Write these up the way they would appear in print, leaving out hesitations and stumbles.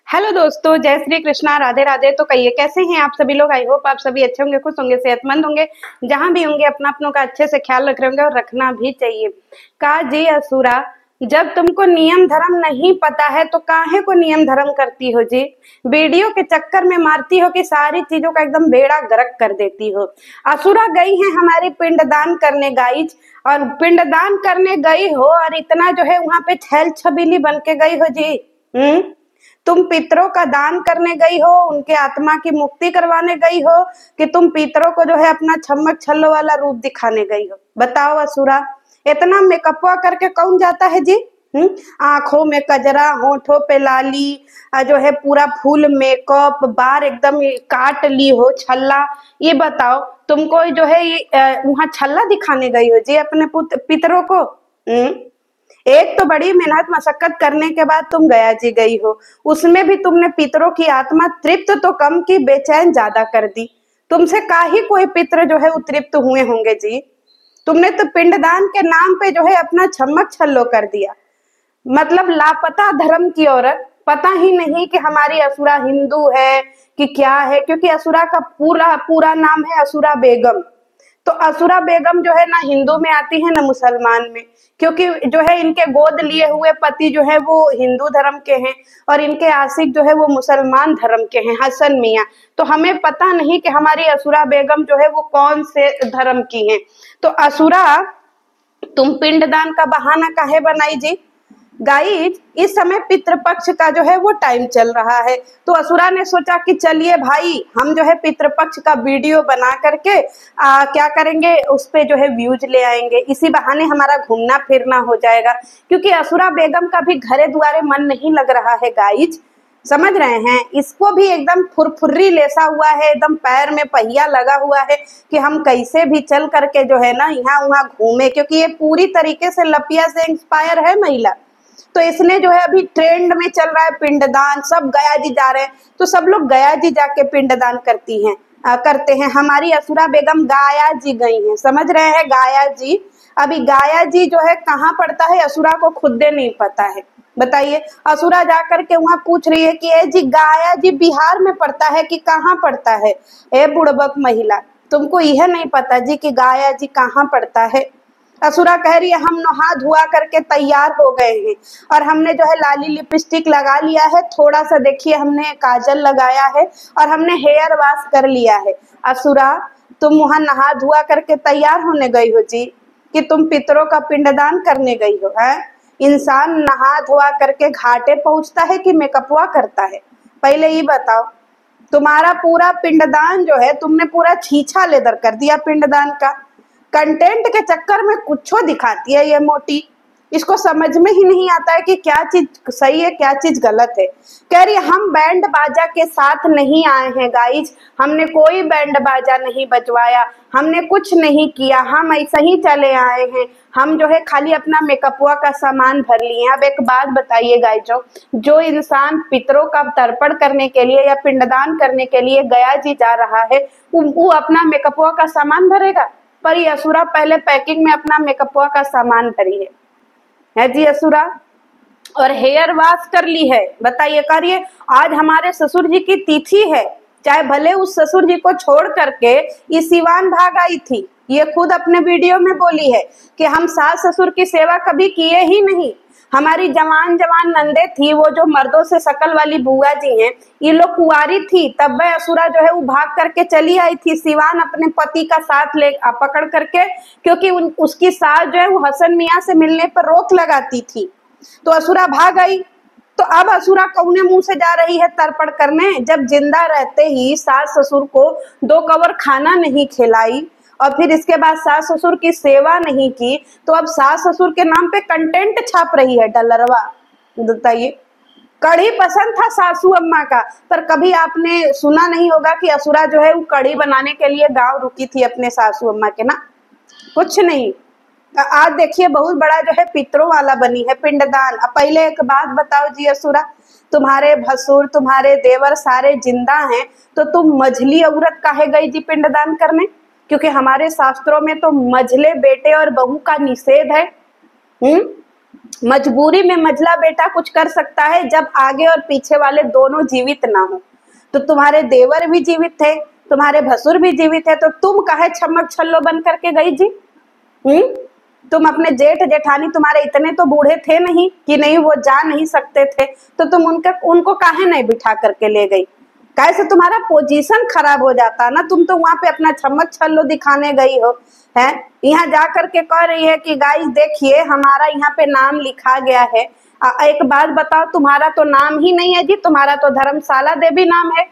Hello दोस्तों, जय श्री कृष्णा, राधे राधे। तो कहिए कैसे हैं आप सभी लोग। आई होप आप सभी अच्छे होंगे, खुश होंगे, सेहतमंद होंगे। जहां भी होंगे अपना अपनों का अच्छे से ख्याल रख रहे होंगे और रखना भी चाहिए। का जी असुरा, जब तुमको नियम धर्म नहीं पता है तो काहे को नियम धर्म करती हो जी। वीडियो के चक्कर में मारती हो कि सारी चीजों का एकदम बेड़ा गर्क कर देती हो। असुरा गई है हमारी पिंडदान करने गाइज, और पिंडदान करने गई हो और इतना जो है वहां पे छैल छबीली बन के गई हो जी। तुम पितरों का दान करने गई हो, उनके आत्मा की मुक्ति करवाने गई हो, कि तुम पितरों को जो है अपना छम्मक छल्लो वाला रूप दिखाने गई हो। बताओ असुरा, इतना मेकअपवा करके कौन जाता है जी। आंखों में कजरा, होठों पे लाली, जो है पूरा फुल मेकअप, बार एकदम काट ली हो छल्ला। ये बताओ तुमको जो है ये वहां छल्ला दिखाने गई हो जी अपने पितरों को। एक तो बड़ी मेहनत मशक्कत करने के बाद तुम गया जी गई हो, उसमें भी तुमने पितरों की आत्मा तृप्त तो कम की, बेचैन ज्यादा कर दी। तुमसे काहे कोई पितर जो है उत्तृप्त हुए होंगे जी। तुमने तो पिंडदान के नाम पे जो है अपना छम्मक छल्लो कर दिया। मतलब लापता धर्म की औरत, पता ही नहीं कि हमारी असुरा हिंदू है कि क्या है, क्योंकि असुरा का पूरा पूरा नाम है असुरा बेगम। तो असुरा बेगम जो है ना हिंदू में आती है ना मुसलमान में, क्योंकि जो है इनके गोद लिए हुए पति जो है वो हिंदू धर्म के हैं और इनके आशिक जो है वो मुसलमान धर्म के हैं, हसन मियाँ। तो हमें पता नहीं कि हमारी असुरा बेगम जो है वो कौन से धर्म की हैं। तो असुरा, तुम पिंडदान का बहाना काहे बनाई जी। गाइज, इस समय पितृपक्ष का जो है वो टाइम चल रहा है, तो असुरा ने सोचा कि चलिए भाई हम जो है पितृपक्ष का वीडियो बना करके क्या करेंगे, उस पे जो है व्यूज ले आएंगे, इसी बहाने हमारा घूमना फिरना हो जाएगा। क्योंकि असुरा बेगम का भी घरे द्वारे मन नहीं लग रहा है गाइज, समझ रहे हैं। इसको भी एकदम फुरफुर्री लेसा हुआ है, एकदम पैर में पहिया लगा हुआ है कि हम कैसे भी चल करके जो है ना यहाँ वहाँ घूमे, क्योंकि ये पूरी तरीके से लपिया से इंस्पायर है महिला। तो इसने जो है अभी ट्रेंड में चल रहा है पिंडदान, सब गया जी जा रहे हैं, तो सब लोग गया जी जाके पिंडदान करते हैं। हमारी असुरा बेगम गाया जी गई हैं, समझ रहे हैं, गाया जी। अभी गाया जी जो है कहाँ पड़ता है असुरा को खुद नहीं पता है। बताइए, असुरा जा करके वहां पूछ रही है कि ए जी गाया जी बिहार में पड़ता है कि कहाँ पड़ता है। ए बुड़बक महिला, तुमको यह नहीं पता जी कि गाया जी कहाँ पड़ता है। असुरा कह रही है हम नहा धुआ करके तैयार हो गए हैं और हमने जो है लाली लिपस्टिक लगा लिया है, थोड़ा सा देखिए हमने काजल लगाया है और हमने हेयर वॉश कर लिया है। असुरा, तुम वहां नहा धुआ करके तैयार होने गई हो जी, कि तुम पितरों का पिंडदान करने गई हो। है इंसान नहा धुआ करके घाटे पहुंचता है कि मेकअपवा करता है, पहले ये बताओ। तुम्हारा पूरा पिंडदान जो है तुमने पूरा छीछा लेदर कर दिया पिंडदान का। कंटेंट के चक्कर में कुछो दिखाती है ये मोटी, इसको समझ में ही नहीं आता है कि क्या चीज सही है क्या चीज गलत है। कह रही हम बैंड बाजा के साथ नहीं आए हैं गाइज, हमने कोई बैंड बाजा नहीं बजवाया, हमने कुछ नहीं किया, हम ऐसे ही चले आए हैं, हम जो है खाली अपना मेकअपवा का सामान भर लिए। अब एक बात बताइए गाइजो, जो इंसान पितरों का तर्पण करने के लिए या पिंडदान करने के लिए गया जी जा रहा है, वो अपना मेकअपवा का सामान भरेगा। पर ये असुरा पहले पैकिंग में अपना मेकअपवा का सामान भरी है जी असुरा, और हेयर वॉश कर ली है। बताइए, करिए, आज हमारे ससुर जी की तिथि है, चाहे भले उस ससुर जी को छोड़ करके ये सिवान भाग आई थी। ये खुद अपने वीडियो में बोली है कि हम सास ससुर की सेवा कभी किए ही नहीं। हमारी जवान जवान नंदे थी, वो जो मर्दों से शकल वाली बुआ जी हैं, ये लोग कुंवारी थी, तब वह असुरा जो है वो भाग करके चली आई थी सिवान अपने पति का साथ ले पकड़ करके, क्योंकि उसकी सास जो है वो हसन मियाँ से मिलने पर रोक लगाती थी। तो असुरा भाग आई। तो अब असुरा कौने मुंह से जा रही है तर्पण करने, जब जिंदा रहते ही सास ससुर को 2 कवर खाना नहीं खिलाई और फिर इसके बाद सास ससुर की सेवा नहीं की, तो अब सास ससुर के नाम पे कंटेंट छाप रही है डलरवा। बताइए, कढ़ी पसंद था सासू अम्मा का, पर कभी आपने सुना नहीं होगा कि असुरा जो है वो कढ़ी बनाने के लिए गांव रुकी थी अपने सासू अम्मा के ना, कुछ नहीं। आज देखिए बहुत बड़ा जो है पितरों वाला बनी है पिंडदान। अब पहले एक बात बताओ जी असुरा, तुम्हारे भसुर तुम्हारे देवर सारे जिंदा हैं, तो तुम मझली औरत काहे गई जी पिंडदान करने, क्योंकि हमारे शास्त्रों में तो मझले बेटे और बहू का निषेध है। मजबूरी में मझला बेटा कुछ कर सकता है जब आगे और पीछे वाले दोनों जीवित ना हो। तो तुम्हारे देवर भी जीवित थे, तुम्हारे भसुर भी जीवित है, तो तुम काहे छमक छल्लो बन करके गई जी? तुम अपने जेठ जेठानी तुम्हारे इतने तो बूढ़े थे नहीं कि नहीं वो जा नहीं सकते थे, तो तुम उनको काहे नहीं बिठा करके ले गई? कैसे तुम्हारा पोजीशन खराब हो जाता ना। तुम तो वहां पे अपना छमक छल्लो दिखाने गई हो, है यहाँ जा करके कह रही है कि गाइस देखिए हमारा यहाँ पे नाम लिखा गया है। एक बात बताओ, तुम्हारा तो नाम ही नहीं है जी, तुम्हारा तो धर्मशाला देवी नाम है।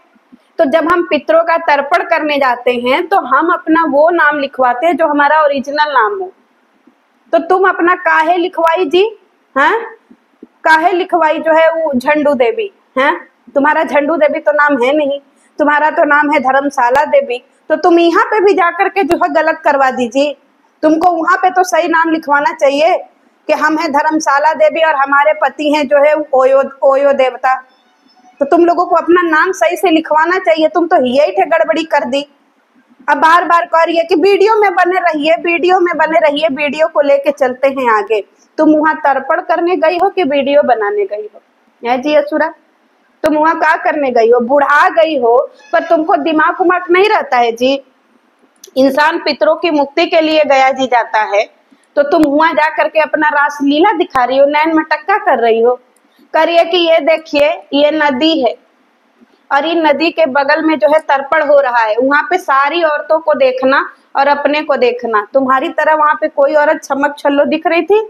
तो जब हम पितरों का तर्पण करने जाते हैं तो हम अपना वो नाम लिखवाते हैं जो हमारा ओरिजिनल नाम हो। तो तुम अपना काहे लिखवाई जी? हैं काहे लिखवाई जो है वो झंडू देवी? हैं तुम्हारा झंडू देवी तो नाम है नहीं, तुम्हारा तो नाम है धर्मशाला देवी। तो तुम यहाँ पे भी जाकर के जो है गलत करवा दीजिए। तुमको वहां पे तो सही नाम लिखवाना चाहिए कि हम हैं धर्मशाला देवी और हमारे पति हैं जो है ओयो देवता। तो तुम लोगों को अपना नाम सही से लिखवाना चाहिए। तुम तो यही थे गड़बड़ी कर दी। अब बार बार कह रही है कि वीडियो में बने रहिए, वीडियो में बने रहिए, वीडियो को लेके चलते हैं आगे। तुम वहां तर्पण करने गई हो कि वीडियो बनाने गई हो? है जी असुरा, तुम वहां क्या करने गई हो? बुढ़ा गई हो पर तुमको दिमाग उमाग नहीं रहता है जी। इंसान पितरों की मुक्ति के लिए गया जी जाता है, तो तुम वहां जा करके अपना रासलीला दिखा रही हो, नैन मटक्का कर रही हो। करिए कि ये देखिए ये नदी है और ये नदी के बगल में जो है तर्पण हो रहा है, वहां पे सारी औरतों को देखना और अपने को देखना। तुम्हारी तरह वहां पे कोई औरत छमक छल्लो दिख रही थी?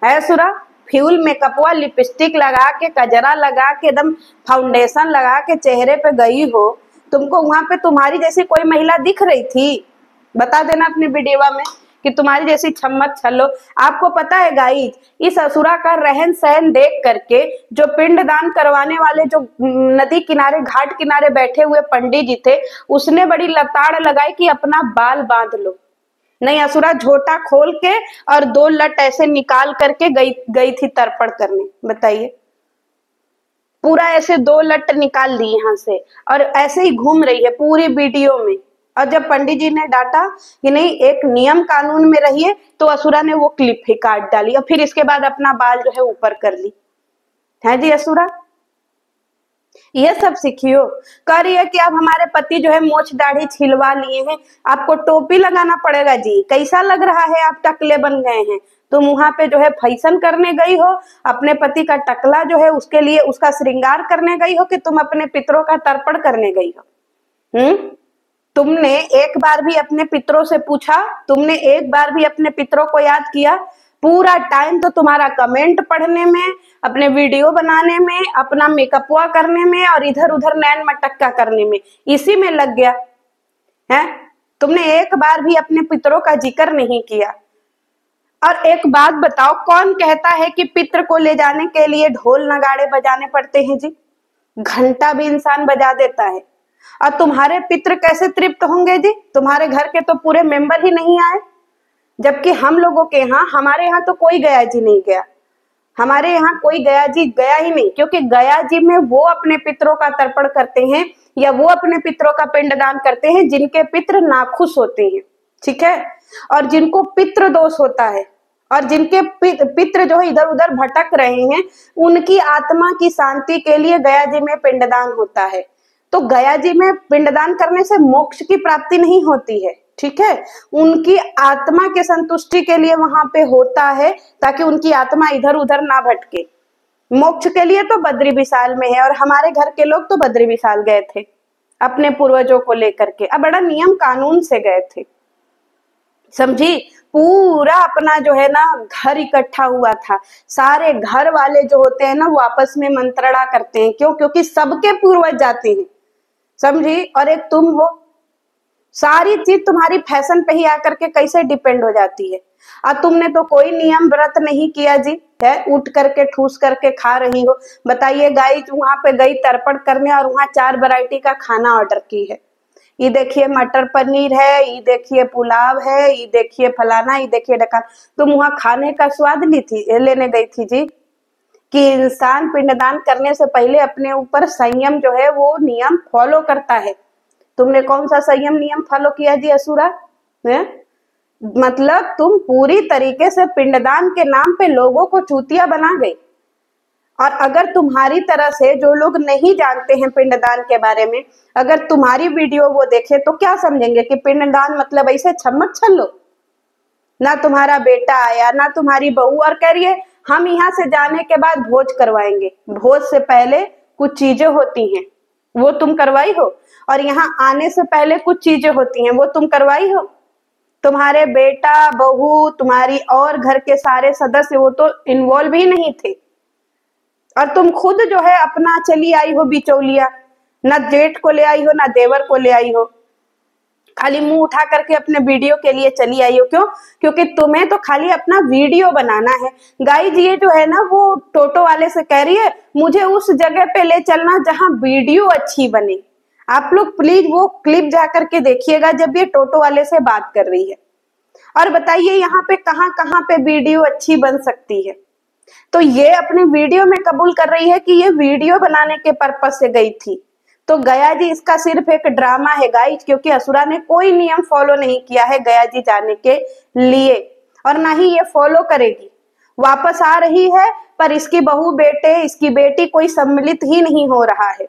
है सुरा, फ्यूल मेकअपवा लिपस्टिक लगा के, कजरा लगा के, एकदम फाउंडेशन लगा के चेहरे पे गई हो। तुमको वहां पे तुम्हारी जैसी कोई महिला दिख रही थी? बता देना अपनी वीडियो में कि तुम्हारी जैसी छमक छल्लो। आपको पता है गाइस, इस असुरा का रहन सहन देख करके जो पिंडदान करवाने वाले जो नदी किनारे घाट किनारे बैठे हुए पंडित जी थे, उसने बड़ी लताड़ लगाई कि अपना बाल बांध लो। नहीं, असुरा झोटा खोल के और 2 लट ऐसे निकाल करके गई थी तर्पण करने। बताइए, पूरा ऐसे 2 लट निकाल ली यहाँ से और ऐसे ही घूम रही है पूरी वीडियो में। और जब पंडित जी ने डांटा कि नहीं एक नियम कानून में रहिए, तो असुरा ने वो क्लिप ही काट डाली और फिर इसके बाद अपना बाल जो है ऊपर कर ली। है जी असुरा, ये सब सीखियो। कह रही है कि अब हमारे पति जो है मोछ दाढ़ी छिलवा लिए हैं, आपको टोपी लगाना पड़ेगा जी। कैसा लग रहा है, आप टकले बन गए हैं। तुम वहां पे जो है फैशन करने गई हो, अपने पति का टकला जो है उसके लिए उसका श्रृंगार करने गई हो कि तुम अपने पितरों का तर्पण करने गई हो? तुमने एक बार भी अपने पितरों से पूछा? तुमने एक बार भी अपने पितरों को याद किया? पूरा टाइम तो तुम्हारा कमेंट पढ़ने में, अपने वीडियो बनाने में, अपना मेकअपवा करने में और इधर उधर नैन मटक्का करने में, इसी में लग गया है। तुमने एक बार भी अपने पितरों का जिक्र नहीं किया। और एक बात बताओ, कौन कहता है कि पितर को ले जाने के लिए ढोल नगाड़े बजाने पड़ते हैं जी? घंटा भी इंसान बजा देता है। और तुम्हारे पितर कैसे तृप्त होंगे जी? तुम्हारे घर के तो पूरे मेंबर ही नहीं आए, जबकि हम लोगों के यहाँ, हमारे यहाँ तो कोई गया जी नहीं गया। हमारे यहाँ कोई गया जी गया ही नहीं, क्योंकि गया जी में वो अपने पितरों का तर्पण करते हैं या वो अपने पितरों का पिंडदान करते हैं जिनके पितर नाखुश होते हैं, ठीक है, और जिनको पितृ दोष होता है और जिनके पितृ जो है इधर उधर भटक रहे हैं, उनकी आत्मा की शांति के लिए गया जी में पिंडदान होता है। तो गया जी में पिंडदान करने से मोक्ष की प्राप्ति नहीं होती है, ठीक है, उनकी आत्मा के संतुष्टि के लिए वहां पे होता है, ताकि उनकी आत्मा इधर उधर ना भटके। मोक्ष के लिए तो बद्री विशाल में है, और हमारे घर के लोग तो बद्री विशाल गए थे अपने पूर्वजों को लेकर के। अब बड़ा नियम कानून से गए थे, समझी। पूरा अपना जो है ना घर इकट्ठा हुआ था। सारे घर वाले जो होते हैं ना वो आपस में मंत्रणा करते हैं। क्यों? क्योंकि सबके पूर्वज जाते हैं, समझी। और एक तुम हो, सारी चीज तुम्हारी फैशन पे ही आकर के कैसे डिपेंड हो जाती है। और तुमने तो कोई नियम व्रत नहीं किया जी, है उठ करके ठूस करके खा रही हो। बताइए गाइस, वहां पे गई तर्पण करने और वहां 4 वैरायटी का खाना ऑर्डर की है। ये देखिए मटर पनीर है, ये देखिए पुलाव है, ये देखिए फलाना, ये देखिए ढका। तुम वहां खाने का स्वाद लेने गई थी जी, कि इंसान पिंडदान करने से पहले अपने ऊपर संयम जो है वो नियम फॉलो करता है। तुमने कौन सा संयम नियम फॉलो किया जी असुरा? है मतलब तुम पूरी तरीके से पिंडदान के नाम पे लोगों को चूतिया बना गई। और अगर तुम्हारी तरह से जो लोग नहीं जानते हैं पिंडदान के बारे में, अगर तुम्हारी वीडियो वो देखे तो क्या समझेंगे कि पिंडदान मतलब ऐसे छमक छल्लो। ना तुम्हारा बेटा आया ना तुम्हारी बहू, और कह रही है हम यहाँ से जाने के बाद भोज करवाएंगे। भोज से पहले कुछ चीजें होती हैं, वो तुम करवाई हो, और यहाँ आने से पहले कुछ चीजें होती हैं, वो तुम करवाई हो। तुम्हारे बेटा बहू तुम्हारी और घर के सारे सदस्य वो तो इन्वॉल्व ही नहीं थे, और तुम खुद जो है अपना चली आई हो बिचौलिया। ना जेठ को ले आई हो ना देवर को ले आई हो, खाली मुंह उठा करके अपने वीडियो के लिए चली आई हो। क्यों? क्योंकि तुम्हें तो खाली अपना वीडियो बनाना है। गाइज ये जो है ना वो टोटो वाले से कह रही है मुझे उस जगह पे ले चलना जहां वीडियो अच्छी बने। आप लोग प्लीज वो क्लिप जा करके देखिएगा जब ये टोटो वाले से बात कर रही है, और बताइए यहाँ पे कहाँ पे वीडियो अच्छी बन सकती है। तो ये अपने वीडियो में कबूल कर रही है कि ये वीडियो बनाने के पर्पज से गई थी। तो गया जी इसका सिर्फ एक ड्रामा है गाइज, क्योंकि असुरा ने कोई नियम फॉलो नहीं किया है गया जी जाने के लिए, और ना ही ये फॉलो करेगी। वापस आ रही है पर इसकी बहू बेटे इसकी बेटी कोई सम्मिलित ही नहीं हो रहा है।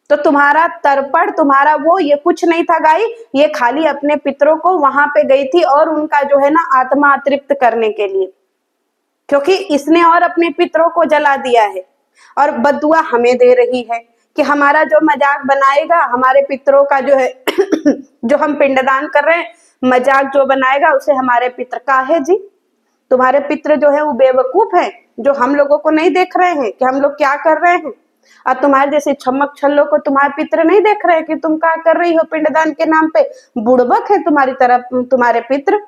तो तुम्हारा तर्पण तुम्हारा वो ये कुछ नहीं था गाई, ये खाली अपने पितरों को वहां पे गई थी और उनका जो है ना आत्मा तृप्त करने के लिए, क्योंकि इसने और अपने पितरों को जला दिया है और बदुआ हमें दे रही है कि हमारा जो मजाक बनाएगा हमारे पितरों का जो है जो हम पिंडदान कर रहे हैं मजाक जो बनाएगा उसे हमारे पितर का है जी। तुम्हारे पितर जो है वो बेवकूफ है जो हम लोगों को नहीं देख रहे हैं कि हम लोग क्या कर रहे हैं, और तुम्हारे जैसे छमक छल्लों को तुम्हारे पितर नहीं देख रहे हैं कि तुम क्या कर रही हो पिंडदान के नाम पे। बुड़बक है तुम्हारी तरफ तुम्हारे पितर।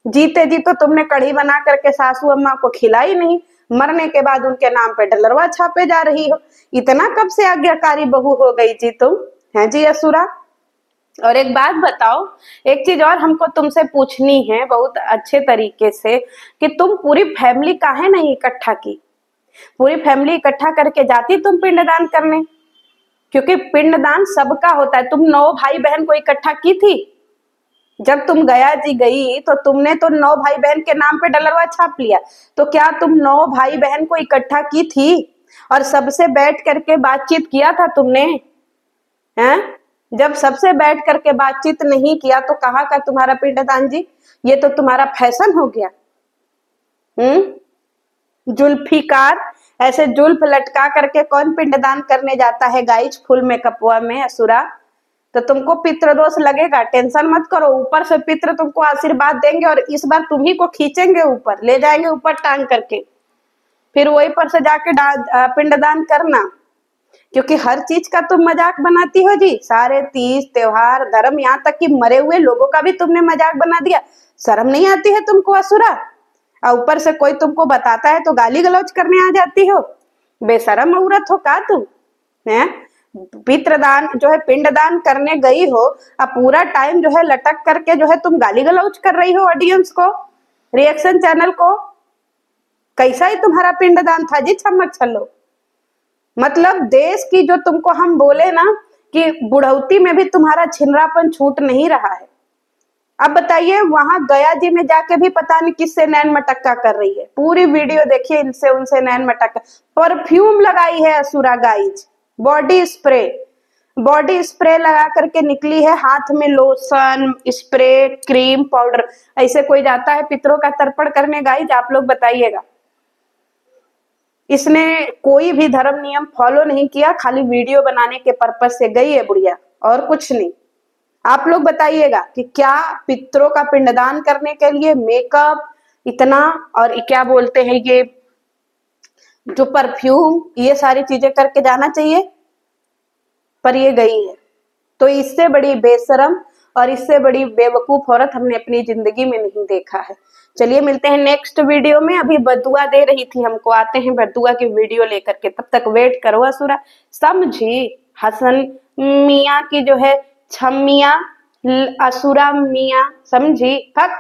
जीते जी तो तुमने कढ़ी बना करके सासू अम्मा को खिलाई नहीं, मरने के बाद उनके नाम पे डलरवा छापे जा रही हो। इतना कब से आज्ञाकारी बहू हो गई जी तुम, हैं जी असुरा। और एक बात बताओ, एक चीज और हमको तुमसे पूछनी है बहुत अच्छे तरीके से कि तुम पूरी फैमिली काहे नहीं इकट्ठा की। पूरी फैमिली इकट्ठा करके जाती तुम पिंडदान करने, क्योंकि पिंडदान सबका होता है। तुम 9 भाई बहन को इकट्ठा की थी जब तुम गया जी गई, तो तुमने तो 9 भाई बहन के नाम पे डलरवा छाप लिया। तो क्या तुम 9 भाई बहन को इकट्ठा की थी और सबसे बैठ करके बातचीत किया था तुमने? हैं? जब सबसे बैठ करके बातचीत नहीं किया तो कहाँ का तुम्हारा पिंडदान जी? ये तो तुम्हारा फैशन हो गया। जुल्फीकार, ऐसे जुल्फ लटका करके कौन पिंडदान करने जाता है गाइज फुल मेकअपवा में असुरा। तो तुमको पितृदोष लगेगा, टेंशन मत करो। ऊपर से पितृ तुमको आशीर्वाद देंगे और इस बार तुम ही को खींचेंगे ऊपर, ले जाएंगे ऊपर टांग करके, फिर वही पर से जाके पिंडदान करना। क्योंकि हर चीज का तुम मजाक बनाती हो जी, सारे तीज त्योहार धर्म, यहाँ तक कि मरे हुए लोगों का भी तुमने मजाक बना दिया। शर्म नहीं आती है तुमको असुरा? और ऊपर से कोई तुमको बताता है तो गाली गलौज करने आ जाती हो। बेशरम औरत हो का तुम? है पितृदान जो है पिंडदान करने गई हो, अब पूरा टाइम जो है लटक करके जो है तुम गाली गलौज कर रही हो ऑडियंस को, रिएक्शन चैनल को। कैसा ही तुम्हारा पिंडदान था जी छमक छल्लो। मतलब देश की जो तुमको हम बोले ना कि बुढ़ौती में भी तुम्हारा छिनरापन छूट नहीं रहा है। अब बताइए वहां गया जी में जाके भी पता नहीं किससे नैन मटक्का कर रही है। पूरी वीडियो देखिए, इनसे उनसे नैन मटक्का। परफ्यूम लगाई है असुरा गाइज, बॉडी स्प्रे लगा करके निकली है, हाथ में लोशन स्प्रे क्रीम पाउडर। ऐसे कोई जाता है पितरों का तर्पण करने गाइज? आप लोग बताइएगा। इसने कोई भी धर्म नियम फॉलो नहीं किया, खाली वीडियो बनाने के पर्पज से गई है बुढ़िया, और कुछ नहीं। आप लोग बताइएगा कि क्या पितरों का पिंडदान करने के लिए मेकअप इतना और क्या बोलते हैं ये जो परफ्यूम ये सारी चीजें करके जाना चाहिए? पर ये गई है। तो इससे बड़ी बेशरम और इससे बड़ी बेवकूफ औरत हमने अपनी जिंदगी में नहीं देखा है। चलिए मिलते हैं नेक्स्ट वीडियो में। अभी बदुआ दे रही थी हमको, आते हैं बदुआ की वीडियो लेकर के, तब तक वेट करो असुरा। समझी? हसन मियाँ की जो है छमिया असुरा मियाँ, समझी? फक